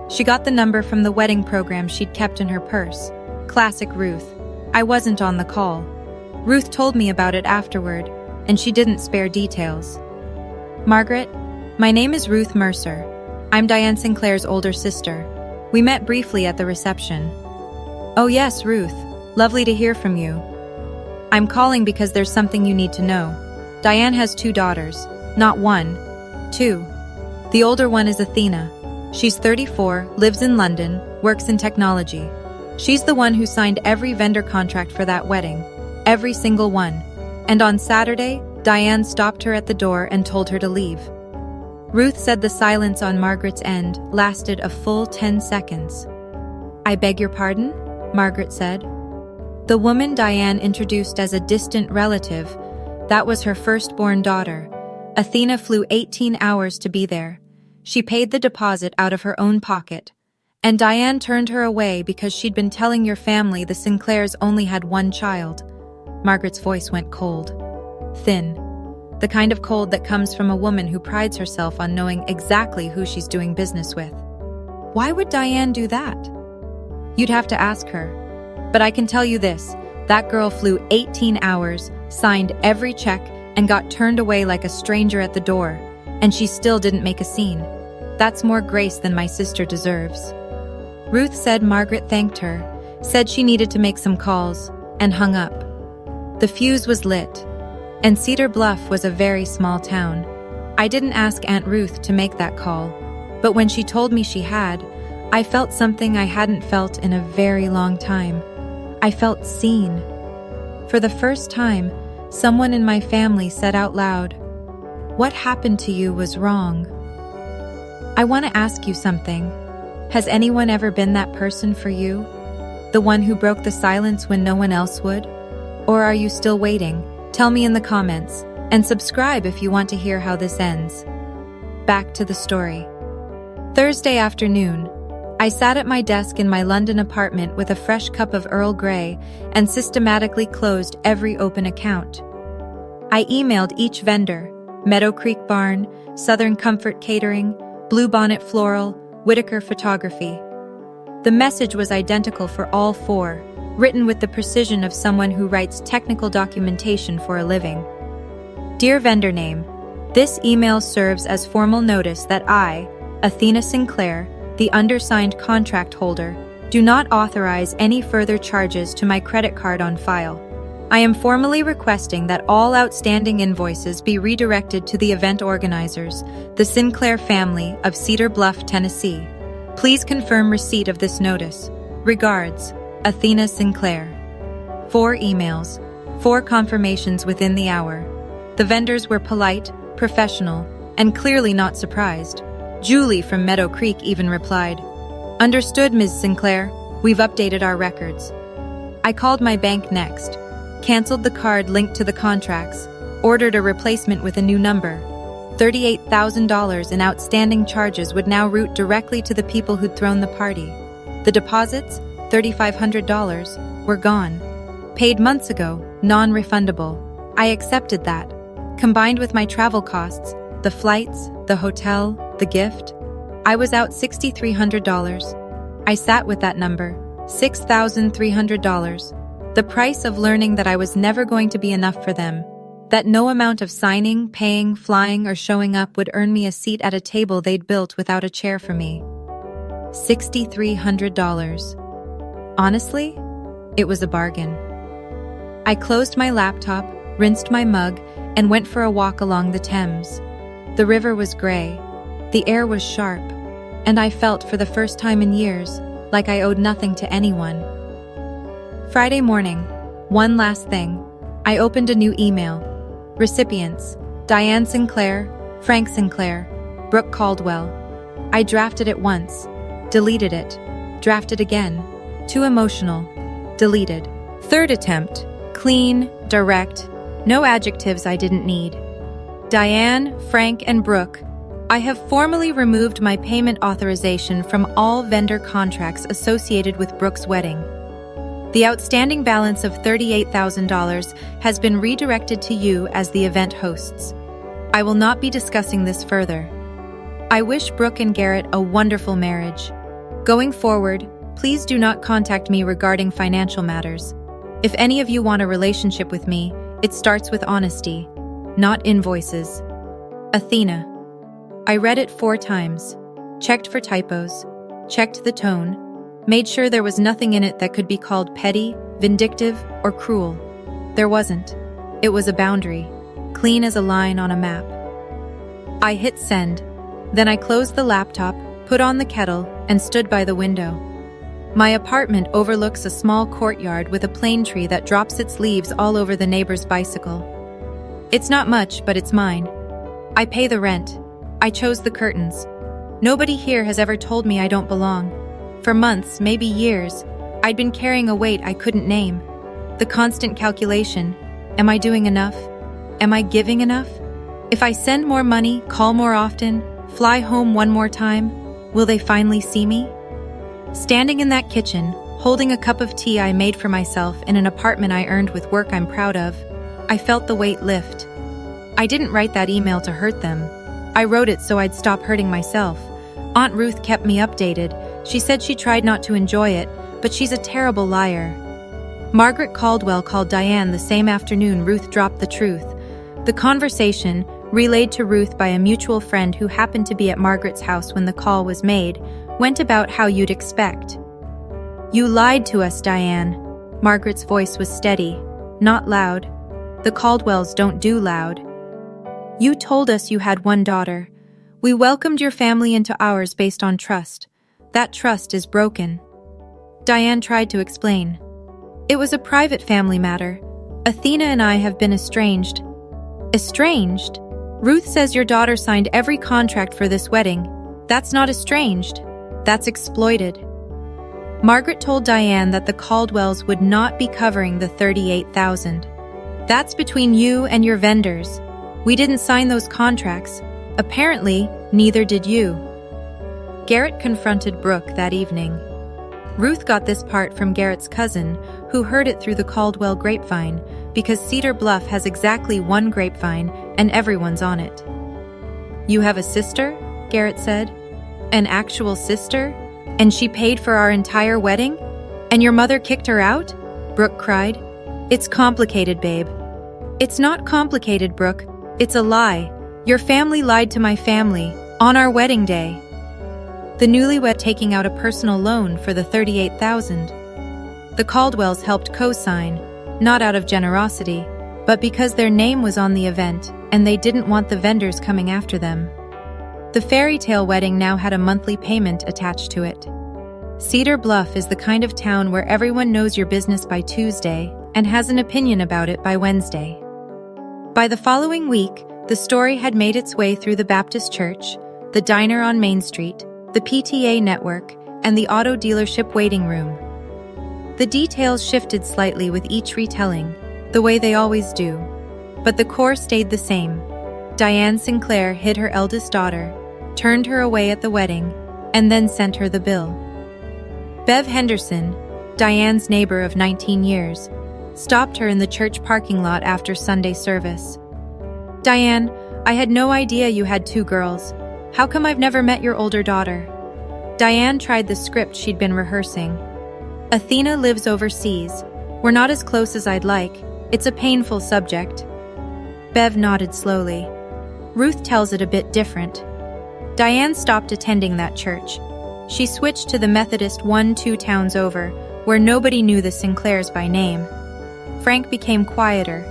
She got the number from the wedding program she'd kept in her purse. Classic Ruth. I wasn't on the call. Ruth told me about it afterward, and she didn't spare details. Margaret, my name is Ruth Mercer. I'm Diane Sinclair's older sister. We met briefly at the reception. Oh yes, Ruth. Lovely to hear from you. I'm calling because there's something you need to know. Diane has 2 daughters. Not 1, 2. The older one is Athena. She's 34, lives in London, works in technology. She's the one who signed every vendor contract for that wedding. Every single one. And on Saturday, Diane stopped her at the door and told her to leave. Ruth said the silence on Margaret's end lasted a full 10 seconds. "I beg your pardon?" Margaret said. The woman Diane introduced as a distant relative, that was her firstborn daughter. Athena flew 18 hours to be there. She paid the deposit out of her own pocket. And Diane turned her away because she'd been telling your family the Sinclairs only had one child. Margaret's voice went cold. Thin. The kind of cold that comes from a woman who prides herself on knowing exactly who she's doing business with. Why would Diane do that? You'd have to ask her. But I can tell you this, that girl flew 18 hours, signed every check, and got turned away like a stranger at the door, and she still didn't make a scene. That's more grace than my sister deserves. Ruth said Margaret thanked her, said she needed to make some calls, and hung up. The fuse was lit, and Cedar Bluff was a very small town. I didn't ask Aunt Ruth to make that call, but when she told me she had, I felt something I hadn't felt in a very long time. I felt seen. For the first time, someone in my family said out loud, "What happened to you was wrong." I want to ask you something. Has anyone ever been that person for you? The one who broke the silence when no one else would? Or are you still waiting? Tell me in the comments, and subscribe if you want to hear how this ends. Back to the story. Thursday afternoon, I sat at my desk in my London apartment with a fresh cup of Earl Grey and systematically closed every open account. I emailed each vendor, Meadow Creek Barn, Southern Comfort Catering, Bluebonnet Floral, Whitaker Photography. The message was identical for all four, written with the precision of someone who writes technical documentation for a living. Dear vendor name, this email serves as formal notice that I, Athena Sinclair, the undersigned contract holder, do not authorize any further charges to my credit card on file. I am formally requesting that all outstanding invoices be redirected to the event organizers, the Sinclair family of Cedar Bluff, Tennessee. Please confirm receipt of this notice. Regards, Athena Sinclair. 4 emails, 4 confirmations within the hour. The vendors were polite, professional, and clearly not surprised. Julie from Meadow Creek even replied, "Understood, Ms. Sinclair. We've updated our records." I called my bank next, canceled the card linked to the contracts, ordered a replacement with a new number. $38,000 in outstanding charges would now route directly to the people who'd thrown the party. The deposits, $3,500, were gone. Paid months ago, non-refundable. I accepted that. Combined with my travel costs, the flights, the hotel, the gift, I was out $6,300. I sat with that number, $6,300. The price of learning that I was never going to be enough for them, that no amount of signing, paying, flying, or showing up would earn me a seat at a table they'd built without a chair for me. $6,300. Honestly, it was a bargain. I closed my laptop, rinsed my mug, and went for a walk along the Thames. The river was gray, the air was sharp, and I felt for the first time in years like I owed nothing to anyone. Friday morning, one last thing. I opened a new email. Recipients, Diane Sinclair, Frank Sinclair, Brooke Caldwell. I drafted it once, deleted it, drafted again. Too emotional, deleted. Third attempt, clean, direct, no adjectives I didn't need. Diane, Frank, and Brooke, I have formally removed my payment authorization from all vendor contracts associated with Brooke's wedding. The outstanding balance of $38,000 has been redirected to you as the event hosts. I will not be discussing this further. I wish Brooke and Garrett a wonderful marriage. Going forward, please do not contact me regarding financial matters. If any of you want a relationship with me, it starts with honesty, not invoices. Athena. I read it 4 times, checked for typos, checked the tone, made sure there was nothing in it that could be called petty, vindictive, or cruel. There wasn't. It was a boundary, clean as a line on a map. I hit send. Then I closed the laptop, put on the kettle, and stood by the window. My apartment overlooks a small courtyard with a plane tree that drops its leaves all over the neighbor's bicycle. It's not much, but it's mine. I pay the rent. I chose the curtains. Nobody here has ever told me I don't belong. For months, maybe years, I'd been carrying a weight I couldn't name. The constant calculation. Am I doing enough? Am I giving enough? If I send more money, call more often, fly home one more time, will they finally see me? Standing in that kitchen, holding a cup of tea I made for myself in an apartment I earned with work I'm proud of, I felt the weight lift. I didn't write that email to hurt them. I wrote it so I'd stop hurting myself. Aunt Ruth kept me updated. She said she tried not to enjoy it, but she's a terrible liar. Margaret Caldwell called Diane the same afternoon Ruth dropped the truth. The conversation, relayed to Ruth by a mutual friend who happened to be at Margaret's house when the call was made, went about how you'd expect. "You lied to us, Diane." Margaret's voice was steady, not loud. The Caldwells don't do loud. "You told us you had one daughter. We welcomed your family into ours based on trust. That trust is broken." Diane tried to explain. "It was a private family matter. Athena and I have been estranged." "Estranged? Ruth says your daughter signed every contract for this wedding. That's not estranged. That's exploited." Margaret told Diane that the Caldwells would not be covering the $38,000. "That's between you and your vendors. We didn't sign those contracts. Apparently, neither did you." Garrett confronted Brooke that evening. Ruth got this part from Garrett's cousin, who heard it through the Caldwell grapevine, because Cedar Bluff has exactly one grapevine and everyone's on it. "You have a sister?" Garrett said. "An actual sister? And she paid for our entire wedding? And your mother kicked her out?" Brooke cried. "It's complicated, babe." "It's not complicated, Brooke. It's a lie. Your family lied to my family, on our wedding day." The newlywed taking out a personal loan for the $38,000. The Caldwells helped co-sign, not out of generosity, but because their name was on the event and they didn't want the vendors coming after them. The fairy tale wedding now had a monthly payment attached to it. Cedar Bluff is the kind of town where everyone knows your business by Tuesday and has an opinion about it by Wednesday. By the following week, the story had made its way through the Baptist Church, the diner on Main Street, the PTA network, and the auto dealership waiting room. The details shifted slightly with each retelling, the way they always do. But the core stayed the same. Diane Sinclair hid her eldest daughter, turned her away at the wedding, and then sent her the bill. Bev Henderson, Diane's neighbor of 19 years, stopped her in the church parking lot after Sunday service. "Diane, I had no idea you had two girls. How come I've never met your older daughter?" Diane tried the script she'd been rehearsing. "Athena lives overseas. We're not as close as I'd like. It's a painful subject." Bev nodded slowly. "Ruth tells it a bit different." Diane stopped attending that church. She switched to the Methodist one 2 towns over, where nobody knew the Sinclairs by name. Frank became quieter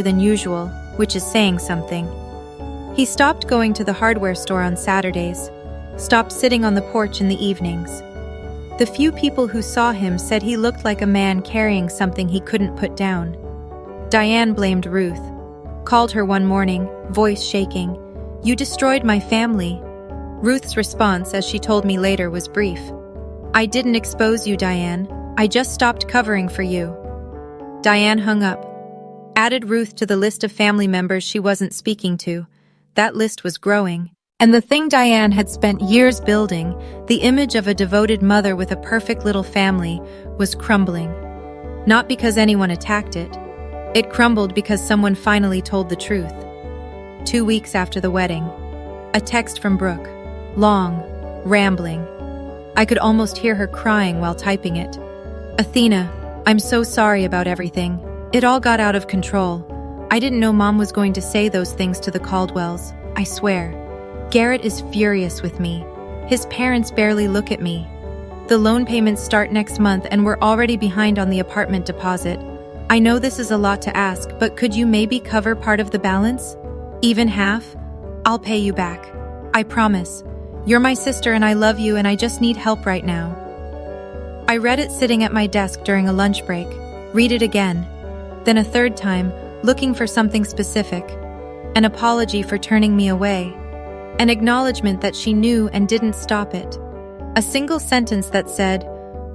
than usual, which is saying something. He stopped going to the hardware store on Saturdays, stopped sitting on the porch in the evenings. The few people who saw him said he looked like a man carrying something he couldn't put down. Diane blamed Ruth, called her one morning, voice shaking, "You destroyed my family." Ruth's response, as she told me later, was brief. "I didn't expose you, Diane. I just stopped covering for you." Diane hung up. Added Ruth to the list of family members she wasn't speaking to. That list was growing. And the thing Diane had spent years building, the image of a devoted mother with a perfect little family, was crumbling. Not because anyone attacked it. It crumbled because someone finally told the truth. 2 weeks after the wedding. A text from Brooke. Long, rambling. I could almost hear her crying while typing it. "Athena, I'm so sorry about everything. It all got out of control. I didn't know Mom was going to say those things to the Caldwells. I swear. Garrett is furious with me. His parents barely look at me. The loan payments start next month and we're already behind on the apartment deposit. I know this is a lot to ask, but could you maybe cover part of the balance? Even half? I'll pay you back. I promise. You're my sister and I love you and I just need help right now." I read it sitting at my desk during a lunch break, read it again, then a third time, looking for something specific. An apology for turning me away. An acknowledgement that she knew and didn't stop it. A single sentence that said,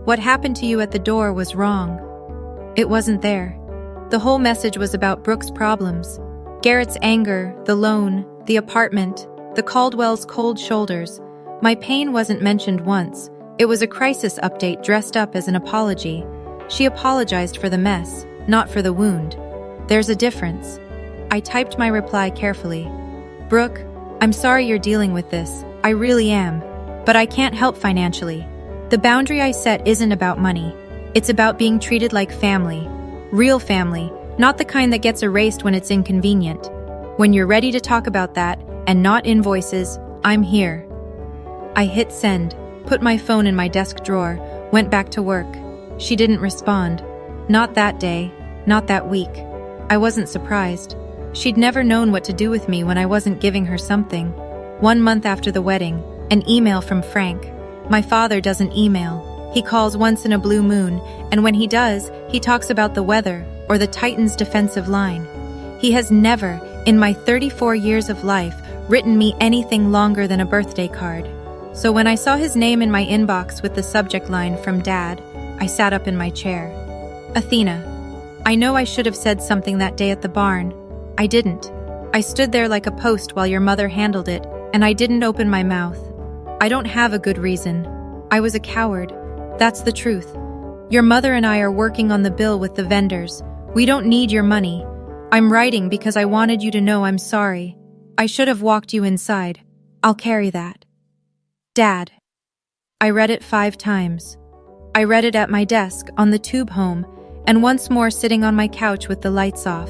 "What happened to you at the door was wrong." It wasn't there. The whole message was about Brooke's problems. Garrett's anger, the loan, the apartment, the Caldwell's cold shoulders. My pain wasn't mentioned once. It was a crisis update dressed up as an apology. She apologized for the mess, not for the wound. There's a difference. I typed my reply carefully. "Brooke, I'm sorry you're dealing with this. I really am. But I can't help financially. The boundary I set isn't about money. It's about being treated like family. Real family, not the kind that gets erased when it's inconvenient. When you're ready to talk about that, and not invoices, I'm here." I hit send, put my phone in my desk drawer, went back to work. She didn't respond. Not that day, not that week. I wasn't surprised. She'd never known what to do with me when I wasn't giving her something. 1 month after the wedding, an email from Frank. My father doesn't email. He calls once in a blue moon, and when he does, he talks about the weather or the Titans' defensive line. He has never, in my 34 years of life, written me anything longer than a birthday card. So when I saw his name in my inbox with the subject line from Dad, I sat up in my chair. "Athena, I know I should have said something that day at the barn. I didn't. I stood there like a post while your mother handled it, and I didn't open my mouth. I don't have a good reason. I was a coward. That's the truth. Your mother and I are working on the bill with the vendors. We don't need your money. I'm writing because I wanted you to know I'm sorry. I should have walked you inside. I'll carry that. Dad." I read it 5 times. I read it at my desk, on the tube home, and once more sitting on my couch with the lights off.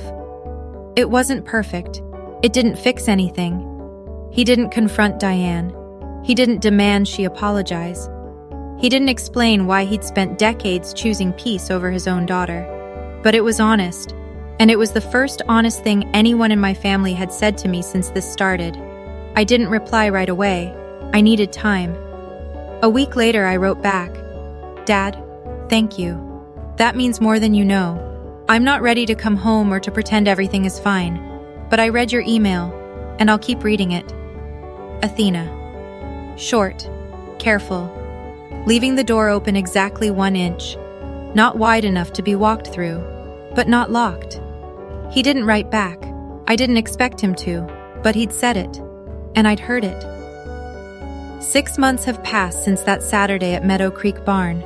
It wasn't perfect. It didn't fix anything. He didn't confront Diane. He didn't demand she apologize. He didn't explain why he'd spent decades choosing peace over his own daughter. But it was honest, and it was the first honest thing anyone in my family had said to me since this started. I didn't reply right away. I needed time. A week later, I wrote back, "Dad, thank you. That means more than you know. I'm not ready to come home or to pretend everything is fine. But I read your email, and I'll keep reading it. Athena." Short, careful, leaving the door open exactly 1 inch. Not wide enough to be walked through, but not locked. He didn't write back. I didn't expect him to, but he'd said it, and I'd heard it. 6 months have passed since that Saturday at Meadow Creek Barn.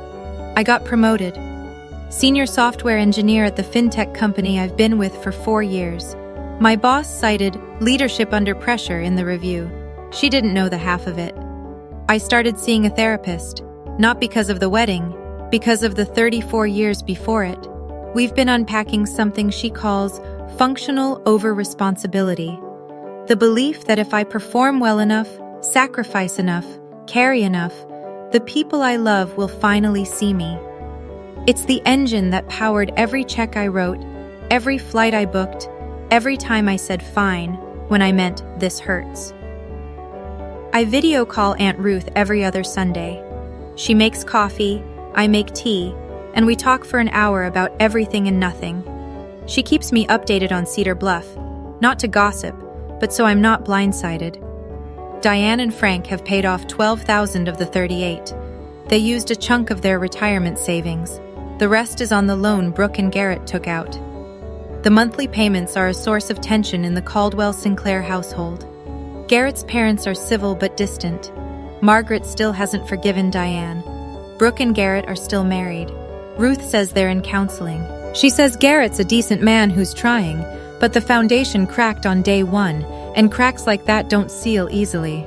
I got promoted. Senior software engineer at the fintech company I've been with for 4 years. My boss cited leadership under pressure in the review. She didn't know the half of it. I started seeing a therapist, not because of the wedding, because of the 34 years before it. We've been unpacking something she calls functional over-responsibility. The belief that if I perform well enough, sacrifice enough, carry enough, the people I love will finally see me. It's the engine that powered every check I wrote, every flight I booked, every time I said fine when I meant this hurts. I video call Aunt Ruth every other Sunday. She makes coffee, I make tea, and we talk for an hour about everything and nothing. She keeps me updated on Cedar Bluff, not to gossip, but so I'm not blindsided. Diane and Frank have paid off $12,000 of the $38,000. They used a chunk of their retirement savings. The rest is on the loan Brooke and Garrett took out. The monthly payments are a source of tension in the Caldwell Sinclair household. Garrett's parents are civil but distant. Margaret still hasn't forgiven Diane. Brooke and Garrett are still married. Ruth says they're in counseling. She says Garrett's a decent man who's trying, but the foundation cracked on day 1, and cracks like that don't seal easily.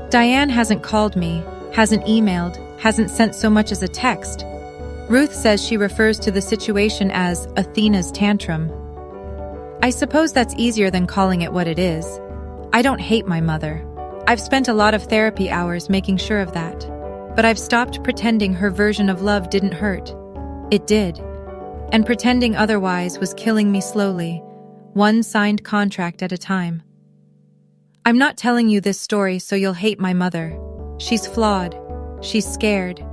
Diane hasn't called me, hasn't emailed, hasn't sent so much as a text. Ruth says she refers to the situation as Athena's tantrum. I suppose that's easier than calling it what it is. I don't hate my mother. I've spent a lot of therapy hours making sure of that. But I've stopped pretending her version of love didn't hurt. It did. And pretending otherwise was killing me slowly, one signed contract at a time. I'm not telling you this story so you'll hate my mother. She's flawed. She's scared.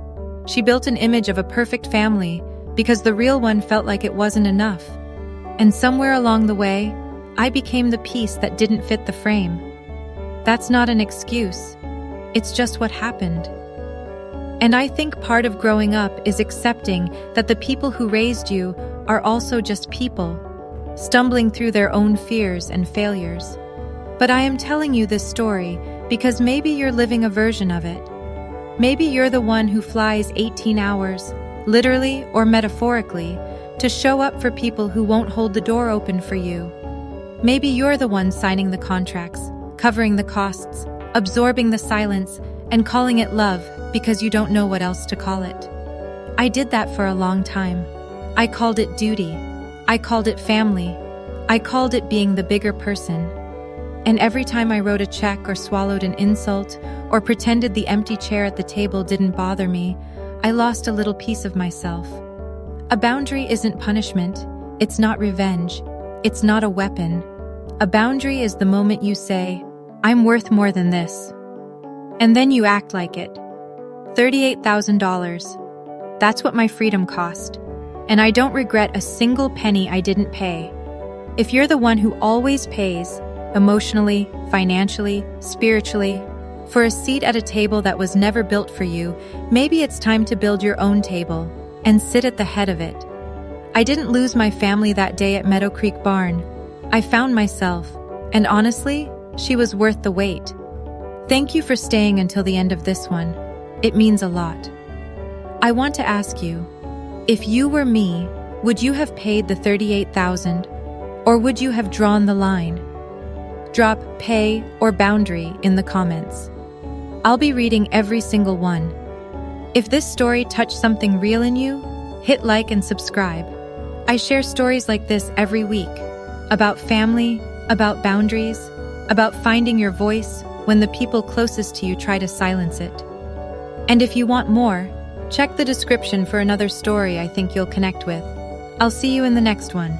She built an image of a perfect family because the real one felt like it wasn't enough. And somewhere along the way, I became the piece that didn't fit the frame. That's not an excuse. It's just what happened. And I think part of growing up is accepting that the people who raised you are also just people, stumbling through their own fears and failures. But I am telling you this story because maybe you're living a version of it. Maybe you're the one who flies 18 hours, literally or metaphorically, to show up for people who won't hold the door open for you. Maybe you're the one signing the contracts, covering the costs, absorbing the silence, and calling it love because you don't know what else to call it. I did that for a long time. I called it duty. I called it family. I called it being the bigger person. And every time I wrote a check or swallowed an insult or pretended the empty chair at the table didn't bother me, I lost a little piece of myself. A boundary isn't punishment. It's not revenge. It's not a weapon. A boundary is the moment you say, "I'm worth more than this." And then you act like it. $38,000. That's what my freedom cost. And I don't regret a single penny I didn't pay. If you're the one who always pays, emotionally, financially, spiritually, for a seat at a table that was never built for you, maybe it's time to build your own table and sit at the head of it. I didn't lose my family that day at Meadow Creek Barn. I found myself, and honestly, she was worth the wait. Thank you for staying until the end of this one. It means a lot. I want to ask you, if you were me, would you have paid the $38,000, or would you have drawn the line? Drop pay or boundary in the comments. I'll be reading every single one. If this story touched something real in you, hit like and subscribe. I share stories like this every week, about family, about boundaries, about finding your voice when the people closest to you try to silence it. And if you want more, check the description for another story I think you'll connect with. I'll see you in the next one.